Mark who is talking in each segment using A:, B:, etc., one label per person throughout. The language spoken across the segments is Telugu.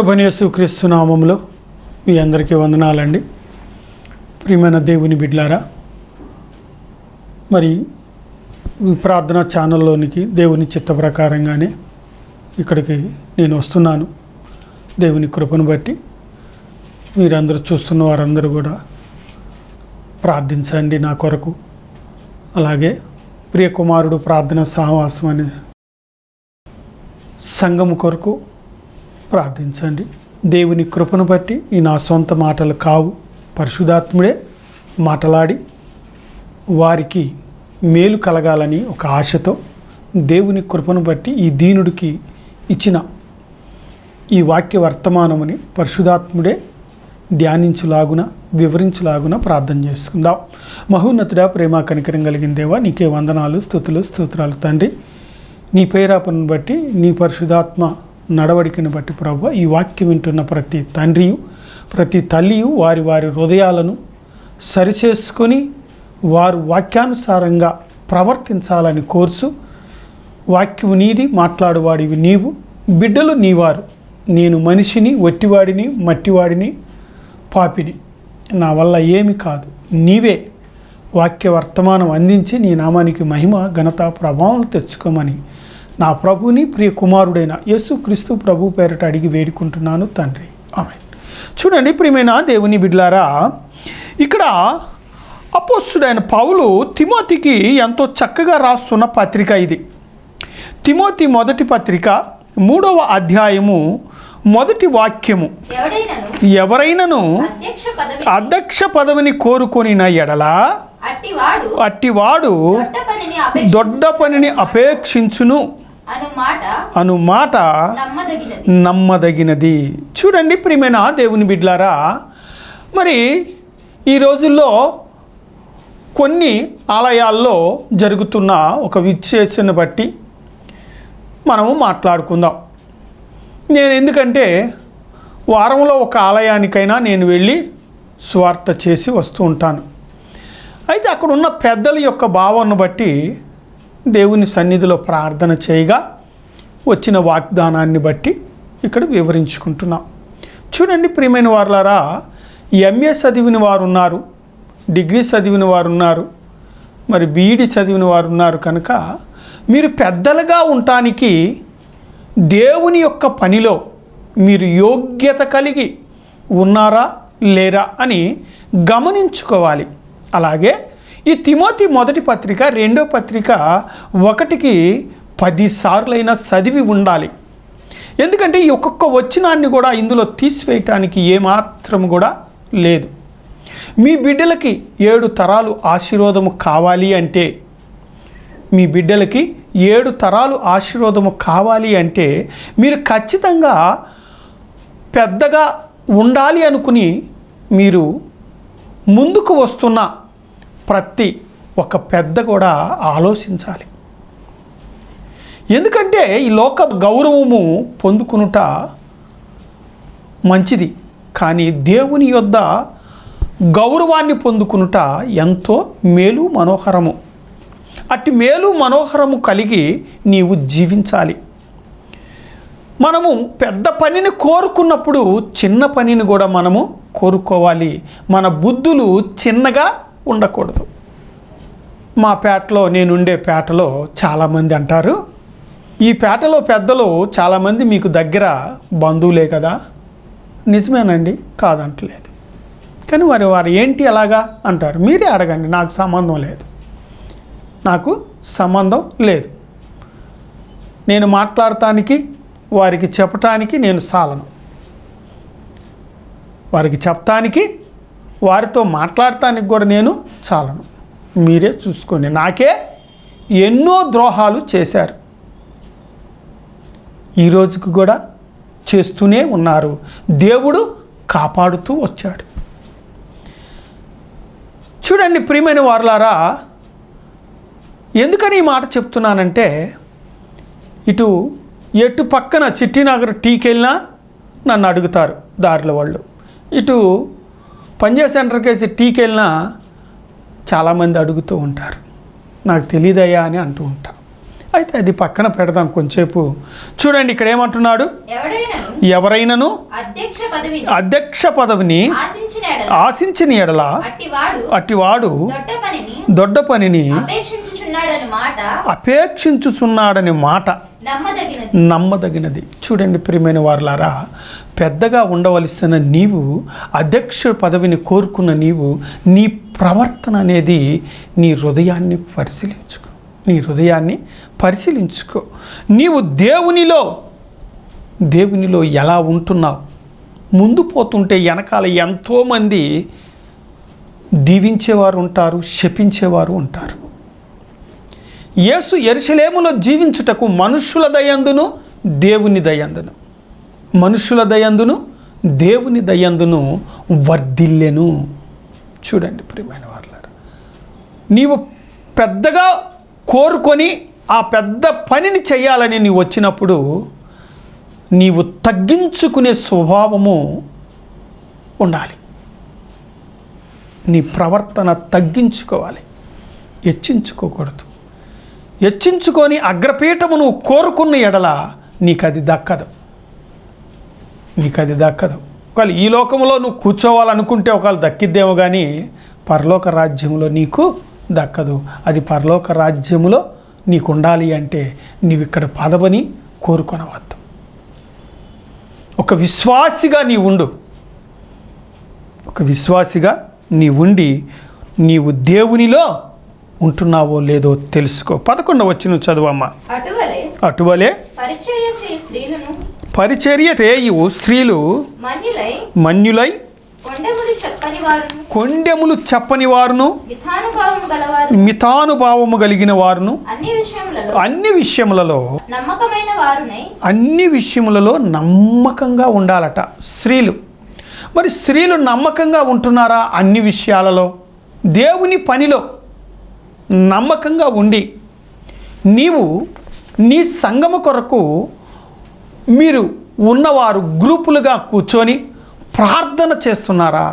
A: ప్రభువైన యేసుక్రీస్తు నామములో మీ అందరికీ వందనాలండి. ప్రియమైన దేవుని బిడ్డలారా, మరి ఈ ప్రార్థనా ఛానల్లోనికి దేవుని చిత్త ప్రకారంగానే ఇక్కడికి నేను వస్తున్నాను. దేవుని కృపను బట్టి మీరందరూ చూస్తున్న వారందరూ కూడా ప్రార్థించండి నా కొరకు. అలాగే ప్రియకుమారుడు ప్రార్థన సహవాసం అనే సంఘము కొరకు ప్రార్థించండి. దేవుని కృపను బట్టి ఈ నా సొంత మాటలు కావు, పరిశుద్ధాత్ముడే మాటలాడి వారికి మేలు కలగాలని ఒక ఆశతో దేవుని కృపను బట్టి ఈ దీనుడికి ఇచ్చిన ఈ వాక్య వర్తమానముని పరిశుద్ధాత్ముడే ధ్యానించులాగున వివరించులాగున ప్రార్థన చేసుకుందాం. మహోన్నతుడా, ప్రేమ కనికరం కలిగిన దేవా, నీకే వందనాలు, స్తుతులు, స్తోత్రాలు తండ్రి. నీ పేరాపను బట్టి, నీ పరిశుద్ధాత్మ నడవడికను బట్టి ప్రభువా, ఈ వాక్యం వింటున్న ప్రతి తండ్రియు ప్రతి తల్లియు వారి వారి హృదయాలను సరిచేసుకొని వారు వాక్యానుసారంగా ప్రవర్తించాలని కోర్సు. వాక్యము నీది, మాట్లాడువాడివి నీవు, బిడ్డలు నీవారు. నేను మనిషిని, వట్టివాడిని, మట్టివాడిని, పాపిని. నా వల్ల ఏమి కాదు, నీవే వాక్య వర్తమానం అందించి నీ నామానికి మహిమ, ఘనత, ప్రభావం తెచ్చుకోమని నా ప్రభుని ప్రియ కుమారుడైన యేసుక్రీస్తు ప్రభు పేరట అడిగి వేడుకుంటున్నాను తండ్రి, ఆమేన్. చూడండి ప్రియమైన దేవుని బిడ్డలారా, ఇక్కడ అపోస్తలుడైన పౌలు తిమోతికి ఎంతో చక్కగా రాస్తున్న పత్రిక ఇది. తిమోతి మొదటి పత్రిక 3వ అధ్యాయము మొదటి వాక్యము, ఎవరైనను అధ్యక్ష పదవిని కోరుకొనిన ఎడల అట్టివాడు దొడ్డ పనిని అపేక్షించును అను మాట నమ్మదగినది. చూడండి ప్రియమైన దేవుని బిడ్డలారా, మరి ఈ రోజుల్లో కొన్ని ఆలయాల్లో జరుగుతున్న ఒక విశేషను బట్టి మనము మాట్లాడుకుందాం. నేను ఎందుకంటే వారంలో ఒక ఆలయానికైనా నేను వెళ్ళి సువార్త చేసి వస్తూ ఉంటాను. అయితే అక్కడ ఉన్న పెద్దల యొక్క భావనను బట్టి దేవుని సన్నిధిలో ప్రార్థన చేయగా వచ్చిన వాగ్దానాన్ని బట్టి ఇక్కడ వివరించుకుంటున్నాం. చూడండి ప్రియమైన వారులారా, ఎంఏ చదివిన వారు ఉన్నారు, డిగ్రీ చదివిన వారు ఉన్నారు, మరి బీఈడి చదివిన వారు ఉన్నారు. కనుక మీరు పెద్దలుగా ఉండటానికి దేవుని యొక్క పనిలో మీరు యోగ్యత కలిగి ఉన్నారా లేరా అని గమనించుకోవాలి. అలాగే ఈ తిమోతి మొదటి పత్రిక 2వ పత్రిక 1కి 10 సార్లైనా చదివి ఉండాలి. ఎందుకంటే ఈ ఒక్కొక్క వచనాన్ని కూడా ఇందులో తీసివేయటానికి ఏమాత్రం కూడా లేదు. మీ బిడ్డలకి 7 తరాలు ఆశీర్వాదము కావాలి అంటే, మీ బిడ్డలకి 7 తరాలు ఆశీర్వాదము కావాలి అంటే మీరు ఖచ్చితంగా పెద్దగా ఉండాలి అనుకుని మీరు ముందుకు వస్తున్న ప్రతి ఒక్క పెద్ద కూడా ఆలోచించాలి. ఎందుకంటే ఈ లోక గౌరవము పొందుకునుట మంచిది, కానీ దేవుని యొద్ద గౌరవాన్ని పొందుకునుట ఎంతో మేలు మనోహరము. అట్టి మేలు మనోహరము కలిగి నీవు జీవించాలి. మనము పెద్ద పనిని కోరుకున్నప్పుడు చిన్న పనిని కూడా మనము కోరుకోవాలి. మన బుద్ధులు చిన్నగా ఉండకూడదు. మా పేటలో, నేనుండే పేటలో చాలామంది అంటారు, ఈ పేటలో పెద్దలు చాలామంది మీకు దగ్గర బంధువులే కదా. నిజమేనండి, కాదంటలేదు. కానీ వారు ఏంటి అలాగా అంటారు. మీరే అడగండి, నాకు సంబంధం లేదు, నాకు సంబంధం లేదు. నేను మాట్లాడటానికి, వారికి చెప్పటానికి నేను సాలను. వారికి చెప్పటానికి, వారితో మాట్లాడటానికి కూడా నేను చాలను. మీరే చూసుకోండి. నాకే ఎన్నో ద్రోహాలు చేశారు, ఈ రోజుకు కూడా చేస్తూనే ఉన్నారు. దేవుడు కాపాడుతూ వచ్చాడు. చూడండి ప్రియమైన వారులారా, ఎందుకని ఈ మాట చెప్తున్నానంటే, ఎటు పక్కన చిట్టినగర్ టీకి వెళ్ళినా నన్ను అడుగుతారు దారిలో వాళ్ళు. ఇటు పంజాబ్ సెంటర్కి వేసి టీకి వెళ్ళినా చాలామంది అడుగుతూ ఉంటారు, నాకు తెలియదయ్యా అని అంటూ ఉంటా. అయితే అది పక్కన పెడదాం కొంచెంసేపు. చూడండి ఇక్కడ ఏమంటున్నాడు, ఎవరైనాను అధ్యక్ష పదవిని ఆశించిన ఎడల అట్టివాడు దొడ్డ పనిని అపేక్షించుచున్నాడని మాట నమ్మదగినది. చూడండి ప్రియమైన వారలారా, పెద్దగా ఉండవలసిన నీవు, అధ్యక్ష పదవిని కోరుకున్న నీవు, నీ ప్రవర్తన అనేది నీ హృదయాన్ని పరిశీలించుకో. నీవు దేవునిలో ఎలా ఉంటున్నావు? ముందు పోతుంటే వెనకాల ఎంతోమంది దీవించేవారు ఉంటారు, శపించేవారు ఉంటారు. యేసు యెరూషలేములో జీవించుటకు మనుషుల దయందును దేవుని దయందును వర్ధిల్లెను. చూడండి ప్రియమైన వారలారా, నీవు పెద్దగా కోరుకొని ఆ పెద్ద పనిని చేయాలని నీవు వచ్చినప్పుడు నీవు తగ్గించుకునే స్వభావము ఉండాలి. నీ ప్రవర్తన తగ్గించుకోవాలి, హెచ్చించుకోకూడదు. హెచ్చించుకొని అగ్రపీఠము నువ్వు కోరుకున్న ఎడల నీకు అది దక్కదు. ఒకవేళ ఈ లోకంలో నువ్వు కూర్చోవాలనుకుంటే ఒకవేళ దక్కిద్దేమో, కానీ పరలోక రాజ్యంలో నీకు దక్కదు. అది పరలోక రాజ్యములో నీకు ఉండాలి అంటే నీవు ఇక్కడ పదవిని కోరుకొనవద్దు. ఒక విశ్వాసిగా నీ ఉండి నీవు దేవునిలో ఉంటున్నావో లేదో తెలుసుకో. 11వ వచనం చదువమ్మా. అటువలే పరిచర్య చేయు స్త్రీలు మన్యులై కొండెములు చెప్పని వారును మితానుభావము కలిగిన వారును అన్ని విషయములలో నమ్మకంగా ఉండాలట స్త్రీలు. మరి స్త్రీలు నమ్మకంగా ఉంటున్నారా? అన్ని విషయాలలో దేవుని పనిలో నమ్మకంగా ఉండి నీవు నీ సంఘము కొరకు మీరు ఉన్నవారు గ్రూపులుగా కూర్చొని ప్రార్థన చేస్తున్నారా?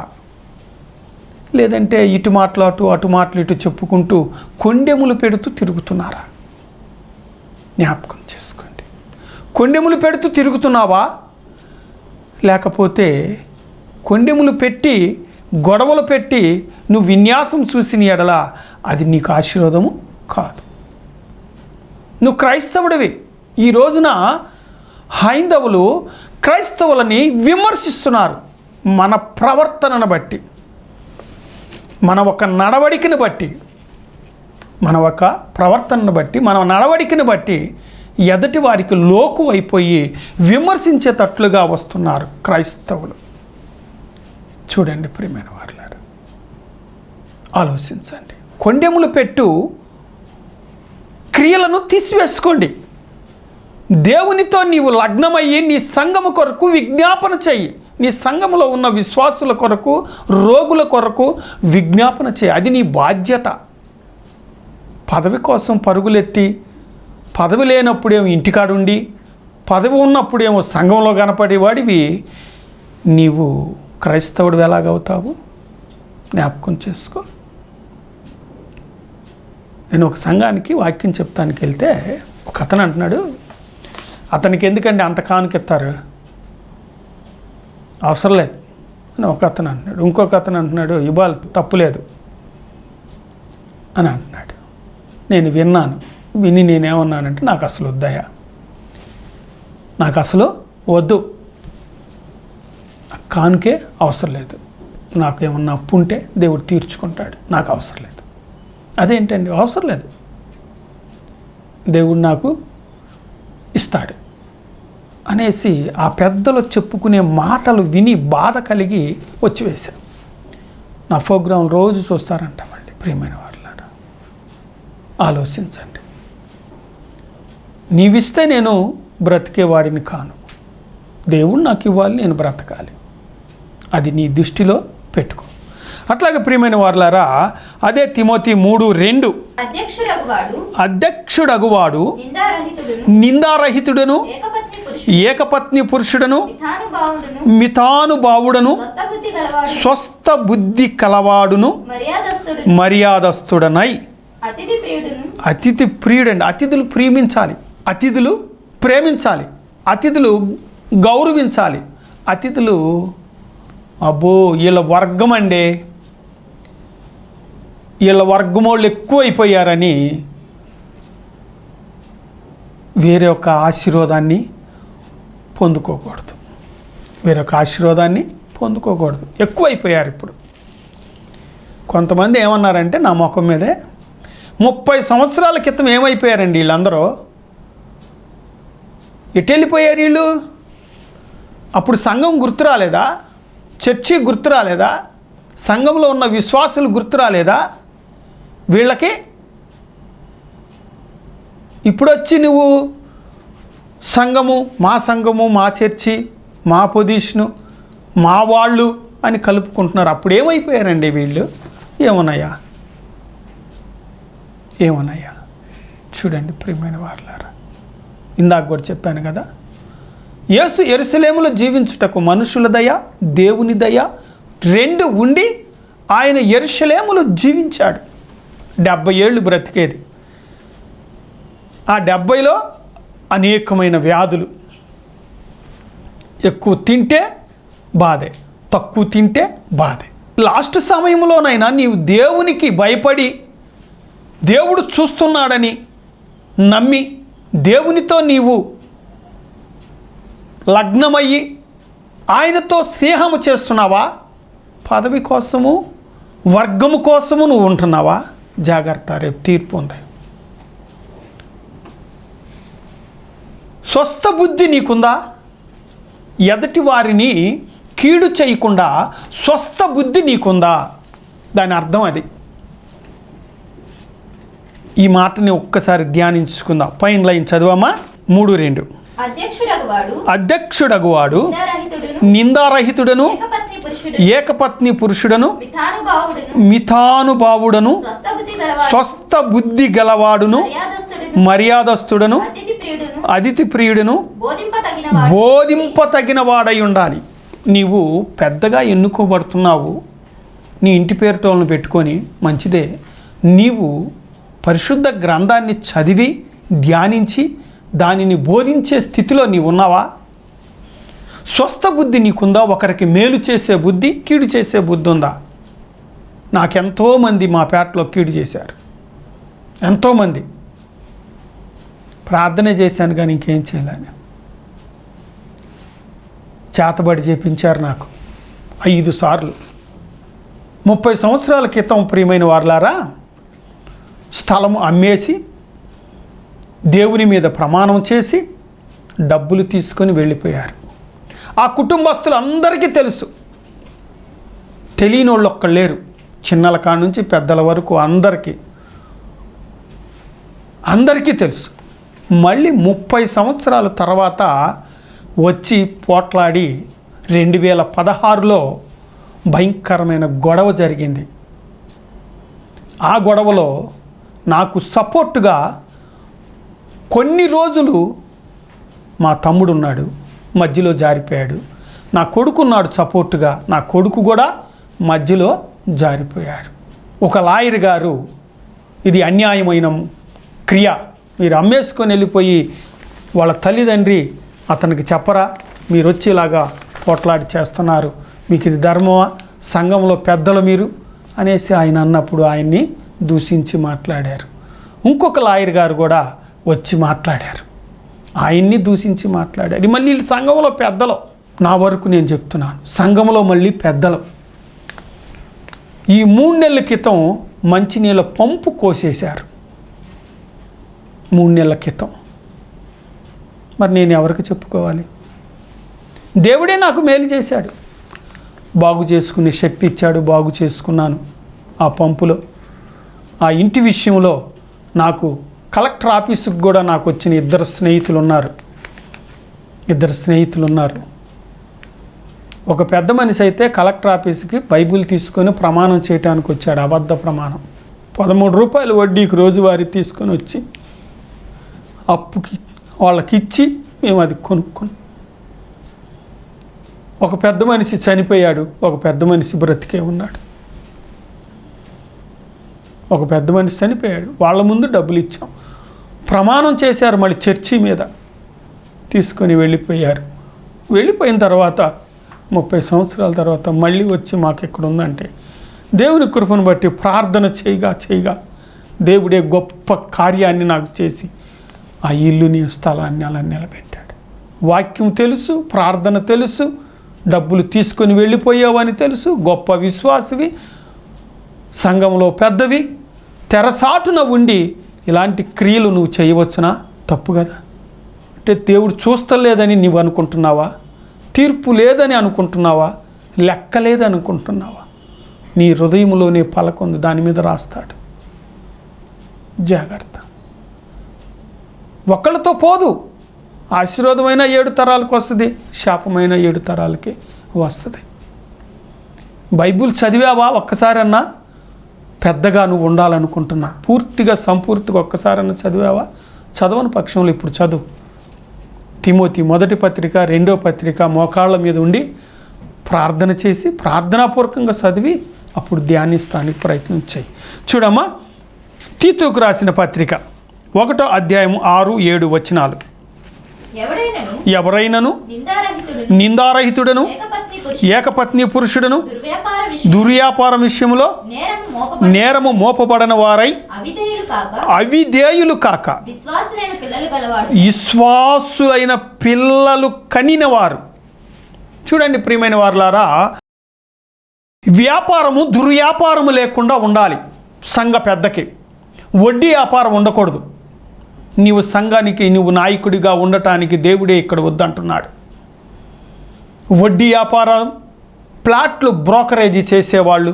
A: లేదంటే ఇటు మాటలు అటు మాటలు ఇటు చెప్పుకుంటూ కొండెములు పెడుతూ తిరుగుతున్నారా? జ్ఞాపకం చేసుకోండి. కొండెములు పెడుతూ తిరుగుతున్నావా? లేకపోతే కొండెములు పెట్టి గొడవలు పెట్టి నువ్వు విన్యాసం చూసిన ఎడల అది నీకు ఆశీర్వాదము కాదు. నువ్వు క్రైస్తవుడివి. ఈ రోజున హైందవులు క్రైస్తవులని విమర్శిస్తున్నారు. మన ప్రవర్తనను బట్టి, మన ఒక నడవడికను బట్టి, మన నడవడికను బట్టి ఎదటి వారికి లోకు అయిపోయి విమర్శించేటట్లుగా వస్తున్నారు క్రైస్తవులు. చూడండి ప్రియమైన వారులారా, ఆలోచించండి. కొండెములు పెట్టు క్రియలను తీసివేసుకోండి. దేవునితో నీవు లగ్నమయ్యి నీ సంఘము కొరకు విజ్ఞాపన చెయ్యి. నీ సంఘములో ఉన్న విశ్వాసుల కొరకు, రోగుల కొరకు విజ్ఞాపన చేయి. అది నీ బాధ్యత. పదవి కోసం పరుగులెత్తి, పదవి లేనప్పుడేమో ఇంటికాడుండి, పదవి ఉన్నప్పుడేమో సంఘంలో కనపడేవాడివి నీవు క్రైస్తవుడు ఎలాగవుతావు? జ్ఞాపకం చేసుకో. నేను ఒక సంఘానికి వాక్యం చెప్తానికి వెళ్తే ఒక అతను అంటున్నాడు, అతనికి ఎందుకండి అంత కానుకెత్తారు, అవసరం లేదు అని ఒక అతను అంటున్నాడు. ఇంకొక అతను అంటున్నాడు, ఇవ్వాలి తప్పులేదు అని అంటున్నాడు. నేను విని నేనేమన్నానంటే, నాకు అసలు వద్దయా, నాకు అసలు వద్దు, కానుకే అవసరం లేదు, నాకు ఏమన్నా అప్పు ఉంటే దేవుడు తీర్చుకుంటాడు, నాకు అవసరం లేదు. అదేంటండి అవసరం లేదు, దేవుడు నాకు ఇస్తాడు అనేసి ఆ పెద్దలు చెప్పుకునే మాటలు విని బాధ కలిగి వచ్చి వేశాను. నా ప్రోగ్రాం రోజు చూస్తారంట. మళ్ళీ ప్రియమైన వారులారా, ఆలోచించండి. నీవిస్తే నేను బ్రతికేవాడిని కాను, దేవుడు నాకు ఇవ్వాలి, నేను బ్రతకాలి. అది నీ దృష్టిలో పెట్టుకో. అట్లాగే ప్రియమైన వారులారా, అదే తిమోతి 3:2, అధ్యక్షుడగువాడు నిందారహితుడును, ఏకపత్ని పురుషుడును, మితానుభావుడును, స్వస్థ బుద్ధి కలవాడును, మర్యాదస్తుడనై అతిథి ప్రియుడండి. అతిథులు ప్రేమించాలి, అతిథులు ప్రేమించాలి, అతిథులు గౌరవించాలి. అతిథులు అబ్బో వీళ్ళ వర్గం అండి, వీళ్ళ వర్గం వాళ్ళు ఎక్కువైపోయారని వేరే ఒక ఆశీర్వాదాన్ని పొందుకోకూడదు. వేరొక ఆశీర్వాదాన్ని పొందుకోకూడదు. ఎక్కువైపోయారు. ఇప్పుడు కొంతమంది ఏమన్నారంటే నా ముఖం మీదే 30 సంవత్సరాల క్రితం ఏమైపోయారండి వీళ్ళందరూ? ఎటు వెళ్ళిపోయారు వీళ్ళు? అప్పుడు సంఘం గుర్తు రాలేదా? చర్చి గుర్తు రాలేదా? సంఘంలో ఉన్న విశ్వాసులు గుర్తు రాలేదా వీళ్ళకి? ఇప్పుడు వచ్చి నువ్వు సంఘము, మా చర్చి, మా పొజిషను, మా వాళ్ళు అని కలుపుకుంటున్నారు. అప్పుడు ఏమైపోయారండి వీళ్ళు? ఏమన్నాయా? చూడండి ప్రియమైన వారలారా, ఇందాక కూడా చెప్పాను కదా, యేసు యెరూషలేములో జీవించుటకు మనుషుల దయ, దేవుని దయ 2 ఉండి ఆయన యెరూషలేములో జీవించాడు. 70 ఏళ్ళు బ్రతికేది. ఆ 70లో అనేకమైన వ్యాధులు. ఎక్కువ తింటే బాధే, తక్కువ తింటే బాధే. లాస్ట్ సమయంలోనైనా నీవు దేవునికి భయపడి, దేవుడు చూస్తున్నాడని నమ్మి, దేవునితో నీవు లగ్నమయ్యి ఆయనతో స్నేహము చేస్తున్నావా? పదవి కోసము, వర్గము కోసము నువ్వు ఉంటున్నావా? జాగ్రత్త, రేపు తీర్పు ఉంది. స్వస్థ బుద్ధి నీకుందా? ఎదటి వారిని కీడు చేయకుండా స్వస్థ బుద్ధి నీకుందా? దాని అర్థం అది. ఈ మాటని ఒక్కసారి ధ్యానించుకుందాం. పైన లైన్ చదువమ్మా. 3:2. అధ్యక్షుడగువాడు నిందారహితుడను, ఏకపత్ని పురుషుడను, మితానుభావుడను, స్వస్థ బుద్ధి గలవాడును, మర్యాదస్తుడను, అతిథి ప్రియుడును, బోధింపతగిన వాడై ఉండాలి. నీవు పెద్దగా ఎన్నుకోబడుతున్నావు, నీ ఇంటి పేరుటోళ్ళను పెట్టుకొని, మంచిదే. నీవు పరిశుద్ధ గ్రంథాన్ని చదివి ధ్యానించి దానిని బోధించే స్థితిలో నీవు ఉన్నావా? స్వస్థ బుద్ధి నీకుందా? ఒకరికి మేలు చేసే బుద్ధి, కీడు చేసే బుద్ధి ఉందా? నాకెంతోమంది మా పేటలో కీడు చేశారు. ఎంతోమంది. ప్రార్థన చేశాను కానీ ఇంకేం చేయలేను. చేతబడి చేపించారు నాకు 5 సార్లు. 30 సంవత్సరాల క్రితం ప్రియమైన వారలారా, స్థలము అమ్మేసి దేవుని మీద ప్రమాణం చేసి డబ్బులు తీసుకొని వెళ్ళిపోయారు. ఆ కుటుంబస్తులు అందరికీ తెలుసు, తెలియని వాళ్ళు ఒక్కళ్ళు లేరు. చిన్నల కాడ నుంచి పెద్దల వరకు అందరికీ తెలుసు. మళ్ళీ 30 సంవత్సరాల తర్వాత వచ్చి పోట్లాడి 2016లో భయంకరమైన గొడవ జరిగింది. ఆ గొడవలో నాకు సపోర్టుగా కొన్ని రోజులు మా తమ్ముడు ఉన్నాడు, మధ్యలో జారిపోయాడు. నా కొడుకున్నాడు సపోర్టుగా, నా కొడుకు కూడా మధ్యలో జారిపోయాడు. ఒక లాయర్ గారు, ఇది అన్యాయమైన క్రియ, మీరు అమ్మేసుకొని వెళ్ళిపోయి వాళ్ళ తల్లిదండ్రి అతనికి చెప్పరా, మీరు వచ్చి ఇలాగా పోట్లాడి చేస్తున్నారు, మీకు ఇది ధర్మమా, సంఘంలో పెద్దలు మీరు అనేసి ఆయన అన్నప్పుడు ఆయన్ని దూషించి మాట్లాడారు. ఇంకొక లాయర్ గారు కూడా వచ్చి మాట్లాడారు, ఆయన్ని దూషించి మాట్లాడారు. మళ్ళీ సంఘంలో పెద్దలు, నా వరకు నేను చెప్తున్నాను, సంఘంలో మళ్ళీ పెద్దలు. ఈ 3 నెలల క్రితం మంచినీళ్ళ పంపు కోసేశారు. 3 నెలల క్రితం. మరి నేను ఎవరికి చెప్పుకోవాలి? దేవుడే నాకు మేలు చేశాడు, బాగు చేసుకునే శక్తి ఇచ్చాడు, బాగు చేసుకున్నాను. ఆ పంపులో, ఆ ఇంటి విషయంలో నాకు కలెక్టర్ ఆఫీసుకు కూడా నాకు వచ్చిన 2 స్నేహితులు ఉన్నారు. ఒక పెద్ద మనిషి అయితే కలెక్టర్ ఆఫీసుకి బైబిల్ తీసుకొని ప్రమాణం చేయడానికి వచ్చాడు, అబద్ధ ప్రమాణం. 13 రూపాయలు వడ్డీకి రోజువారీ తీసుకొని వచ్చి అప్పుకి వాళ్ళకి ఇచ్చి మేము అది కొనుక్కొని, ఒక పెద్ద మనిషి చనిపోయాడు, ఒక పెద్ద మనిషి బ్రతికే ఉన్నాడు. ఒక పెద్ద మనిషి చనిపోయాడు, వాళ్ళ ముందు డబ్బులు ఇచ్చాం, ప్రమాణం చేశారు, మళ్ళీ చర్చి మీద తీసుకొని వెళ్ళిపోయారు. వెళ్ళిపోయిన తర్వాత 30 సంవత్సరాల తర్వాత మళ్ళీ వచ్చి మాకు ఎక్కడ ఉందంటే దేవుని కృపను బట్టి ప్రార్థన చేయగా దేవుడే గొప్ప కార్యాన్ని నాకు చేసి ఆ ఇల్లుని స్థలాన్ని అలా నిలబెట్టాడు. వాక్యం తెలుసు, ప్రార్థన తెలుసు, డబ్బులు తీసుకొని వెళ్ళిపోయావని తెలుసు, గొప్ప విశ్వాసవి, సంఘంలో పెద్దవి, తెరసాటున ఉండి ఇలాంటి క్రియలు నువ్వు చేయవచ్చునా? తప్పు కదా. అంటే దేవుడు చూస్తలేదని నీవు అనుకుంటున్నావా? తీర్పు లేదని అనుకుంటున్నావా? లెక్క లేదని అనుకుంటున్నావా? నీ హృదయంలోనే పలకొంది, దాని మీద రాస్తాడు. జాగ్రత్త. ఒకళ్ళతో పోదు. ఆశీర్వాదమైన 7 తరాలకు వస్తుంది, శాపమైన 7 తరాలకి వస్తుంది. బైబిల్ చదివావా ఒక్కసారన్నా? పెద్దగా నువ్వు ఉండాలనుకుంటున్నా, పూర్తిగా సంపూర్తిగా ఒక్కసారన్నా చదివావా? చదవని పక్షంలో ఇప్పుడు చదువు. తిమోతి 1వ పత్రిక 2వ పత్రిక మోకాళ్ళ మీద ఉండి ప్రార్థన చేసి ప్రార్థనాపూర్వకంగా చదివి అప్పుడు ధ్యానిస్తానికి ప్రయత్నం చేయి. చూడమ్మా, తీతుకు రాసిన పత్రిక 1వ అధ్యాయం 6-7 వచనాలు. ఎవరైనను నిందారహితుడను ఏకపత్ని పురుషుడను దుర్వ్యాపార విషయంలో నేరము మోపబడిన వారై అవిధేయులు కాక విశ్వాసులైన పిల్లలు కనినవారు. చూడండి ప్రియమైన వారులారా, వ్యాపారము దుర్వ్యాపారము లేకుండా ఉండాలి. సంఘ పెద్దకి వడ్డీ వ్యాపారం ఉండకూడదు. నీవు సంఘానికి నువ్వు నాయకుడిగా ఉండటానికి దేవుడే ఇక్కడ వద్దంటున్నాడు. వడ్డీ వ్యాపారం, ప్లాట్లు బ్రోకరేజీ చేసేవాళ్ళు,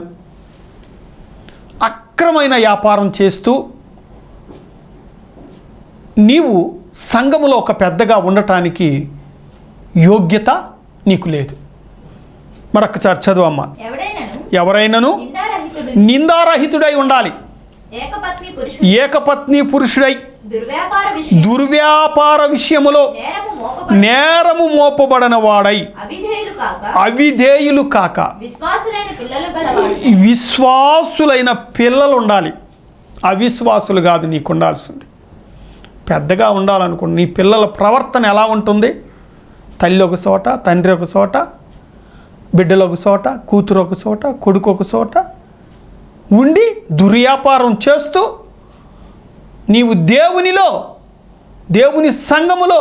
A: అక్రమైన వ్యాపారం చేస్తూ నీవు సంఘములో ఒక పెద్దగా ఉండటానికి యోగ్యత నీకు లేదు. మరొకసారి చదువమ్మా. ఎవరైనను నిందారహితుడై ఉండాలి, ఏకపత్ని పురుషుడై దుర్వ్యాపార విషయములో నేరము మోపబడిన వాడై అవిధేయులు కాక విశ్వాసులైన పిల్లలు ఉండాలి. అవిశ్వాసులు కాదు నీకు ఉండాల్సింది. పెద్దగా ఉండాలనుకోండి. నీ పిల్లల ప్రవర్తన ఎలా ఉంటుంది? తల్లి ఒక చోట, తండ్రి ఒక చోట, బిడ్డలు ఒక చోట, కూతురు ఒక చోట, కొడుకు ఒక చోట ఉండి దుర్వ్యాపారం చేస్తూ నీవు దేవునిలో, దేవుని సంఘములో,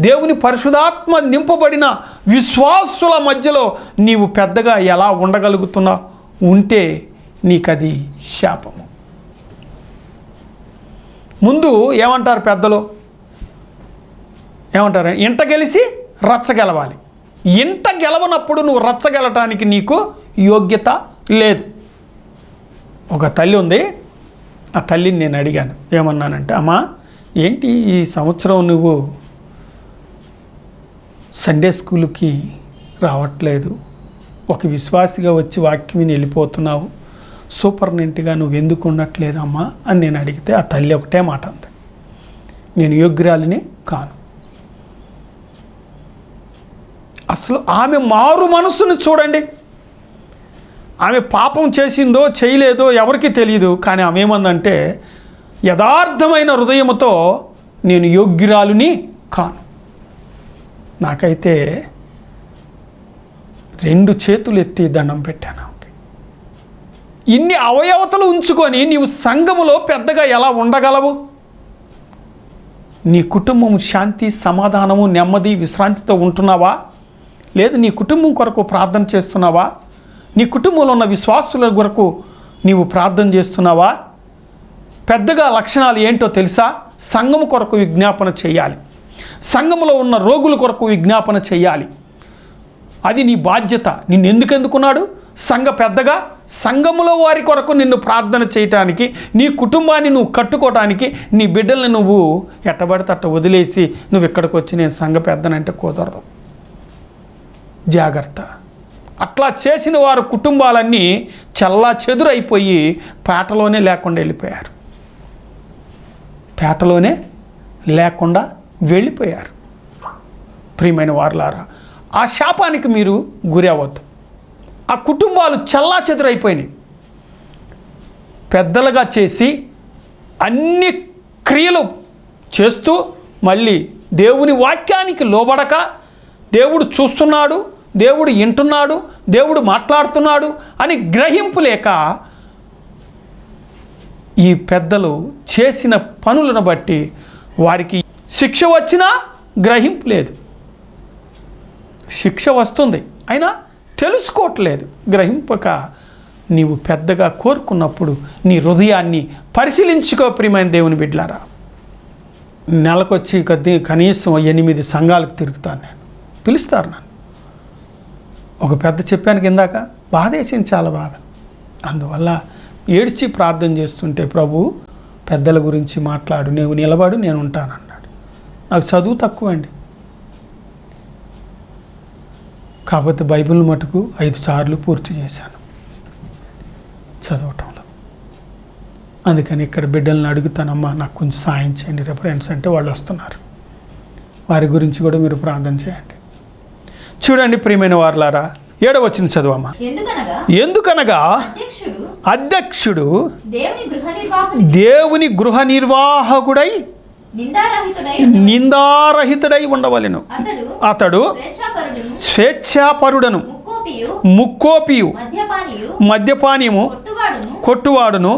A: దేవుని పరిశుద్ధాత్మ నింపబడిన విశ్వాసుల మధ్యలో నీవు పెద్దగా ఎలా ఉండగలుగుతున్నావు? ఉంటే నీకది శాపము. ముందు ఏమంటారు పెద్దలు? ఏమంటారు? ఇంట గెలిచి రచ్చ గెలవాలి. ఇంట గెలవనప్పుడు నువ్వు రచ్చ గెలటానికి నీకు యోగ్యత లేదు. ఒక తల్లి ఉంది. ఆ తల్లిని నేను అడిగాను, ఏమన్నానంటే, అమ్మా ఏంటి ఈ సంవత్సరం నువ్వు సండే స్కూల్కి రావట్లేదు, ఒక విశ్వాసిగా వచ్చి వాక్యం విని వెళ్ళిపోతున్నావు, సూపర్నెంట్గా నువ్వు ఎందుకు ఉండట్లేదమ్మా అని నేను అడిగితే ఆ తల్లి ఒకటే మాట అంది, నేను యోగ్యురాలిని కాను. అసలు ఆమె మారు మనసును చూడండి. ఆమె పాపం చేసిందో చేయలేదో ఎవరికి తెలియదు, కానీ ఆమె ఏమందంటే యథార్థమైన హృదయముతో నేను యోగ్యురాలుని కాను. నాకైతే 2 చేతులు ఎత్తి దండం పెట్టాను. ఇన్ని అవయవతలు ఉంచుకొని నీవు సంఘములో పెద్దగా ఎలా ఉండగలవు? నీ కుటుంబం శాంతి, సమాధానము, నెమ్మది, విశ్రాంతితో ఉంటున్నావా? లేదు నీ కుటుంబం కొరకు ప్రార్థన చేస్తున్నావా? నీ కుటుంబంలో ఉన్న విశ్వాసుల కొరకు నీవు ప్రార్థన చేస్తున్నావా? పెద్దగా లక్షణాలు ఏంటో తెలుసా? సంఘము కొరకు విజ్ఞాపన చేయాలి, సంఘములో ఉన్న రోగుల కొరకు విజ్ఞాపన చేయాలి. అది నీ బాధ్యత. నిన్ను ఎందుకు ఎన్నుకున్నాడు? సంఘ పెద్దగా సంఘములో వారి కొరకు నిన్ను ప్రార్థన చేయటానికి, నీ కుటుంబాన్ని నువ్వు కట్టుకోవటానికి. నీ బిడ్డల్ని నువ్వు ఎట్టబడితే అట్ట వదిలేసి నువ్వు ఇక్కడికి వచ్చి నేను సంఘ పెద్దనంటే కుదరదు. జాగ్రత్త. అట్లా చేసిన వారు కుటుంబాలన్నీ చల్లా చెదురైపోయి పేటలోనే లేకుండా వెళ్ళిపోయారు. పేటలోనే లేకుండా వెళ్ళిపోయారు. ప్రియమైన వారులారా, ఆ శాపానికి మీరు గురి అవ్వద్దు. ఆ కుటుంబాలు చల్లా చెదురైపోయినాయి. పెద్దలుగా చేసి అన్ని క్రియలు చేస్తూ మళ్ళీ దేవుని వాక్యానికి లోబడక దేవుడు చూస్తున్నాడు, దేవుడు వింటున్నాడు, దేవుడు మాట్లాడుతున్నాడు అని గ్రహింపు లేక ఈ పెద్దలు చేసిన పనులను బట్టి వారికి శిక్ష వచ్చినా గ్రహింపు లేదు. శిక్ష వస్తుంది అయినా తెలుసుకోవట్లేదు. గ్రహింపక నీవు పెద్దగా కోరుకున్నప్పుడు నీ హృదయాన్ని పరిశీలించుకో ప్రియమైన దేవుని బిడ్డలారా. నెలకొచ్చి కనీసం 8 సంఘాలకు తిరుగుతాను నేను. పిలుస్తారు నన్ను. ఒక పెద్ద చెప్పాను కిందాక, బాధ వేసింది, చాలా బాధ. అందువల్ల ఏడ్చి ప్రార్థన చేస్తుంటే ప్రభు పెద్దల గురించి మాట్లాడు, నువ్వు నిలబడు, నేను ఉంటానన్నాడు. నాకు చదువు తక్కువ అండి, కాకపోతే బైబిల్ మటుకు 5 సార్లు పూర్తి చేశాను చదవటంలో. అందుకని ఇక్కడ బిడ్డలను అడుగుతానమ్మా నాకు కొంచెం సాయం చేయండి రెఫరెన్స్ అంటే వాళ్ళు వస్తున్నారు. వారి గురించి కూడా మీరు ప్రార్థన చేయండి. చూడండి ప్రియమైన వారలారా, 7వ వచనం చదువమ్మా. ఎందుకనగా అధ్యక్షుడు దేవుని గృహ నిర్వాహకుడై నిందారహితుడై ఉండవలెను. అతడు స్వేచ్ఛాపరుడను, ముక్కోపియు, మద్యపానీయము, కొట్టువాడును,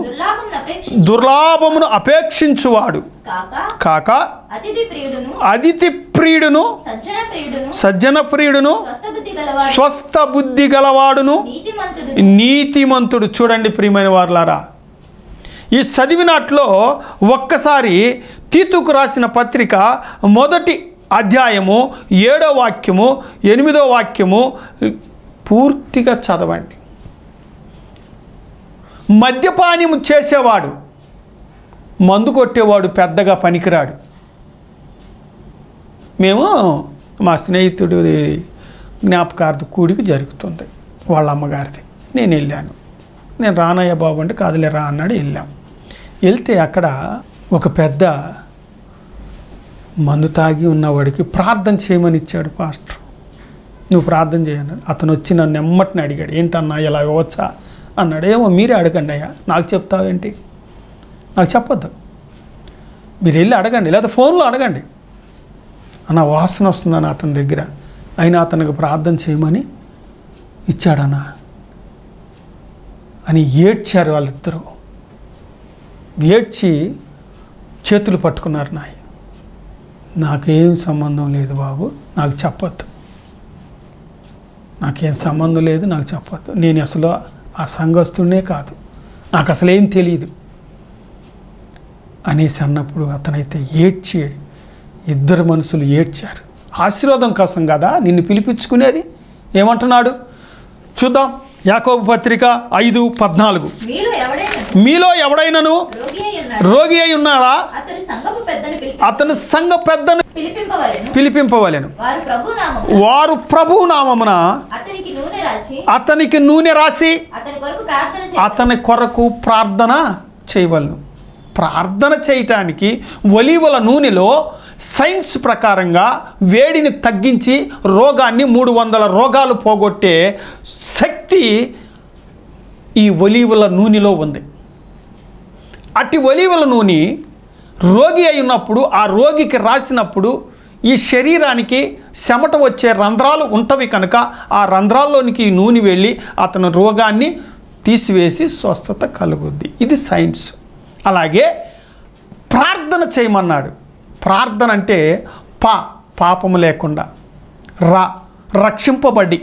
A: దుర్లాభమును అపేక్షించువాడు కాక అతిథి ప్రియుడును, సజ్జన ప్రియుడును, స్వస్థ బుద్ధి గలవాడును, నీతిమంతుడు. చూడండి ప్రియమైన వారలారా, ఈ చదివినట్లో ఒక్కసారి తీతుకు రాసిన పత్రిక 1వ అధ్యాయము 7వ వాక్యము 8వ వాక్యము పూర్తిగా చదవండి. మద్యపానీయం చేసేవాడు, మందు కొట్టేవాడు పెద్దగా పనికిరాడు. మేము మా స్నేహితుడి జ్ఞాపకార్థ కూడికి జరుగుతుంది, వాళ్ళ అమ్మగారిది. నేను వెళ్ళాను. నేను రానయ్య బాబు అంటే కాదులే రా అన్నాడు. వెళ్తే అక్కడ ఒక పెద్ద మందు తాగి ఉన్నవాడికి ప్రార్థన చేయమని ఇచ్చాడు పాస్టర్. నువ్వు ప్రార్థన చేయన్నాడు. అతను వచ్చి నన్ను నెమ్మటిని అడిగాడు, ఏంటన్నా ఇలా ఇవ్వచ్చా అన్నాడు. ఏమో మీరే అడగండి అయ్యా, నాకు చెప్తావేంటి, నాకు చెప్పొద్దు, మీరు వెళ్ళి అడగండి, లేదా ఫోన్లో అడగండి. అన్న వాసన వస్తుందని అతని దగ్గర, అయినా అతనికి ప్రార్థన చేయమని ఇచ్చాడన్నా అని ఏడ్చారు వాళ్ళిద్దరూ. ఏడ్చి చేతులు పట్టుకున్నారు. నాకేం సంబంధం లేదు బాబు, నాకు చెప్పొద్దు, నాకేం సంబంధం లేదు, నాకు చెప్పొద్దు, నేను అసలు ఆ సంఘస్థుడినే కాదు, నాకు అసలు ఏం తెలియదు అనేసి అన్నప్పుడు అతనైతే ఏడ్చి, ఇద్దరు మనుషులు ఏడ్చారు. ఆశీర్వాదం కోసం కదా నిన్ను పిలిపించుకునేది. ఏమంటున్నాడు చూద్దాం. యాకోబు పత్రిక 5:14. మీలో ఎవడైనను రోగి అయి ఉన్నాడా, అతని సంఘ పెద్దను పిలిపింపవలెను. వారు ప్రభువు నామమున అతనికి నూనె రాసి అతని కొరకు ప్రార్థన చేయవలను. ప్రార్థన చేయటానికి ఒలీవల నూనెలో సైన్స్ ప్రకారంగా వేడిని తగ్గించి రోగాన్ని 300 రోగాలు పోగొట్టే శక్తి ఈ ఒలీవల నూనెలో ఉంది. అట్టి ఒలీవల నూనె రోగి అయి ఉన్నప్పుడు ఆ రోగికి రాసినప్పుడు ఈ శరీరానికి చెమట వచ్చే రంధ్రాలు ఉంటవి కనుక ఆ రంధ్రాల్లోనికి ఈ నూనె వెళ్ళి అతని రోగాన్ని తీసివేసి స్వస్థత కలుగుద్ది. ఇది సైన్స్. అలాగే ప్రార్థన చేయమన్నాడు. ప్రార్థన అంటే పాపము లేకుండా, రక్షింపబడి,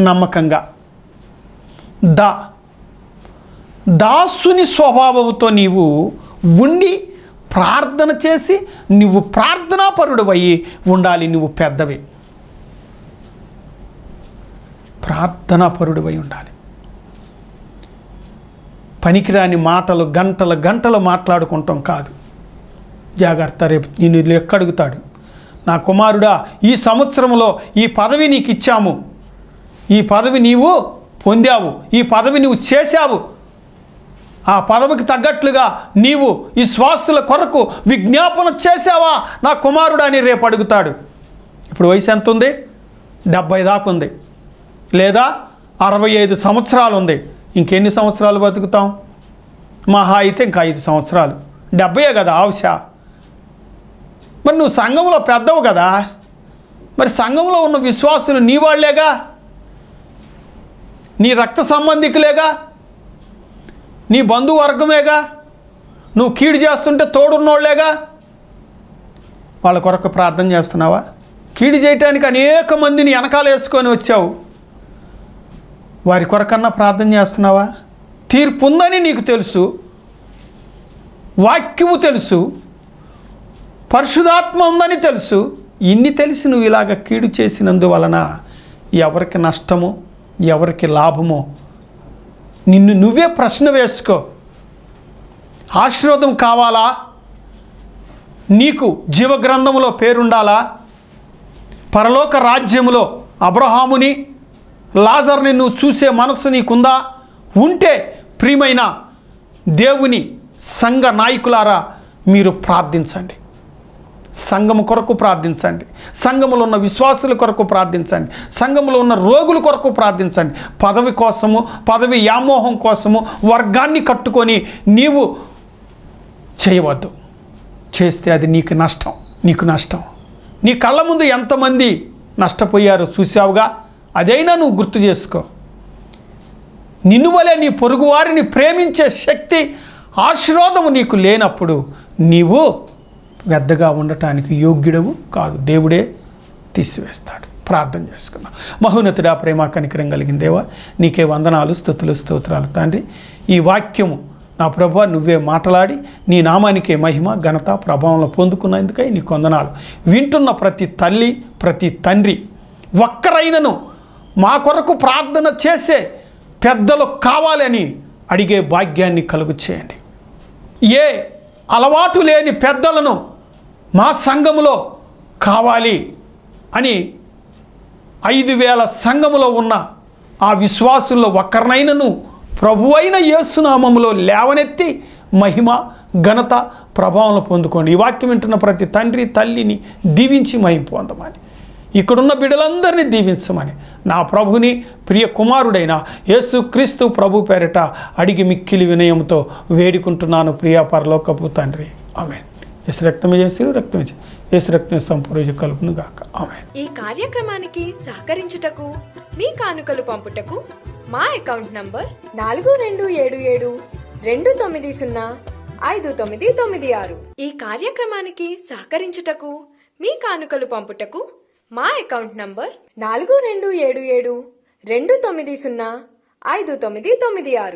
A: నమ్మకంగా, దాసుని స్వభావంతో నీవు ఉండి ప్రార్థన చేసి నువ్వు ప్రార్థనాపరుడవై ఉండాలి. నువ్వు పెద్దవి ప్రార్థనాపరుడవై ఉండాలి. పనికిరాని మాటలు గంటలు మాట్లాడుకుంటాం కాదు. జాగ్రత్త, రేపు నేను లెక్కడుగుతాడు. నా కుమారుడా, ఈ సంవత్సరంలో ఈ పదవి నీకు ఇచ్చాము, ఈ పదవి నీవు పొందావు, ఈ పదవి నువ్వు చేశావు, ఆ పదవికి తగ్గట్లుగా నీవు ఈ శ్వాసుల కొరకు విజ్ఞాపన చేశావా నా కుమారుడా అని రేపు అడుగుతాడు. ఇప్పుడు వయసు ఎంత ఉంది? 70 దాకా ఉంది, లేదా 65 సంవత్సరాలు ఉంది. ఇంకెన్ని సంవత్సరాలు బతుకుతాం? మహా అయితే ఇంకా 5 సంవత్సరాలు, 70 కదా ఆవుష. మరి నువ్వు సంఘంలో పెద్దవు కదా, మరి సంఘంలో ఉన్న విశ్వాసులు నీ వాళ్ళేగా, నీ రక్త సంబంధికులేగా, నీ బంధువర్గమేగా, నువ్వు కీడు చేస్తుంటే తోడున్నోళ్లేగా. వాళ్ళ కొరకు ప్రార్థన చేస్తున్నావా? కీడు చేయటానికి అనేక మందిని వెనకాల వేసుకొని వచ్చావు, వారి కొరకన్నా ప్రార్థన చేస్తున్నావా? తీర్పు ఉందని నీకు తెలుసు, వాక్యము తెలుసు, పరిశుద్ధాత్మ ఉందని తెలుసు. ఇన్ని తెలిసి నువ్వు ఇలాగ కీడు చేసినందువలన ఎవరికి నష్టమో ఎవరికి లాభమో నిన్ను నువ్వే ప్రశ్న వేసుకో. ఆశీర్వాదం కావాలా? నీకు జీవగ్రంథములో పేరుండాలా? పరలోక రాజ్యములో అబ్రహాముని లాజర్ని నువ్వు చూసే మనస్సు నీకుందా? ఉంటే ప్రియమైన దేవుని సంఘ నాయకులారా, మీరు ప్రార్థించండి. సంఘము కొరకు ప్రార్థించండి, సంఘములో ఉన్న విశ్వాసుల కొరకు ప్రార్థించండి, సంఘములో ఉన్న రోగుల కొరకు ప్రార్థించండి. పదవి కోసము, పదవి వ్యామోహం కోసము వర్గాన్ని కట్టుకొని నీవు చేయవద్దు. చేస్తే అది నీకు నష్టం, నీకు నష్టం. నీ కళ్ళ ముందు ఎంతమంది నష్టపోయారో చూసావుగా, అదైనా నువ్వు గుర్తు చేసుకో. నిన్ను వలె నీ పొరుగువారిని ప్రేమించే శక్తి, ఆశీర్వాదము నీకు లేనప్పుడు నీవు పెద్దగా ఉండటానికి యోగ్యుడవు కాదు. దేవుడే తీసివేస్తాడు. ప్రార్థన చేసుకుందాం. మహోన్నతుడా, ప్రేమ కనికరం కలిగిన దేవా, నీకే వందనాలు, స్తుతులు, స్తోత్రాలు తండ్రి. ఈ వాక్యము నా ప్రభువా నువ్వే మాట్లాడి నీ నామానికే మహిమ, ఘనత, ప్రభావంలో పొందుకున్నందుకై నీకు వందనాలు. వింటున్న ప్రతి తల్లి, ప్రతి తండ్రి ఒక్కరైనను మా కొరకు ప్రార్థన చేసే పెద్దలు కావాలని అడిగే భాగ్యాన్ని కలుగు చేయండి. ఏ అలవాటు లేని పెద్దలను మా సంఘములో కావాలి అని 5,000 సంఘములో ఉన్న ఆ విశ్వాసుల్లో ఒక్కరినైనను ప్రభువైన యేసు నామములో లేవనెత్తి మహిమ, ఘనత, ప్రభావం పొందుకోండి. ఈ వాక్యం వింటున్న ప్రతి తండ్రి తల్లిని దీవించి మహిమ పొందమని, ఇక్కడున్న బిడ్డలందరినీ దీవించమని నా ప్రభుని ప్రియ కుమారుడైన యేసుక్రీస్తు ప్రభు పేరిట అడిగి మిక్కిలి వినయంతో వేడుకుంటున్నాను ప్రియ పరలోకపు తండ్రి. ఆమేన్. యేసు రక్తమే చేసి రక్తమే యేసు రక్తం సంపూర్ణ కలుపును గాక. ఆమేన్.
B: ఈ కార్యక్రమానికి సహకరించుటకు మీ కానుకలు పంపుటకు మా అకౌంట్ నంబర్ 427729059996. ఈ కార్యక్రమానికి సహకరించుటకు మీ కానుకలు పంపుటకు మా అకౌంట్ నంబర్ 427729059996.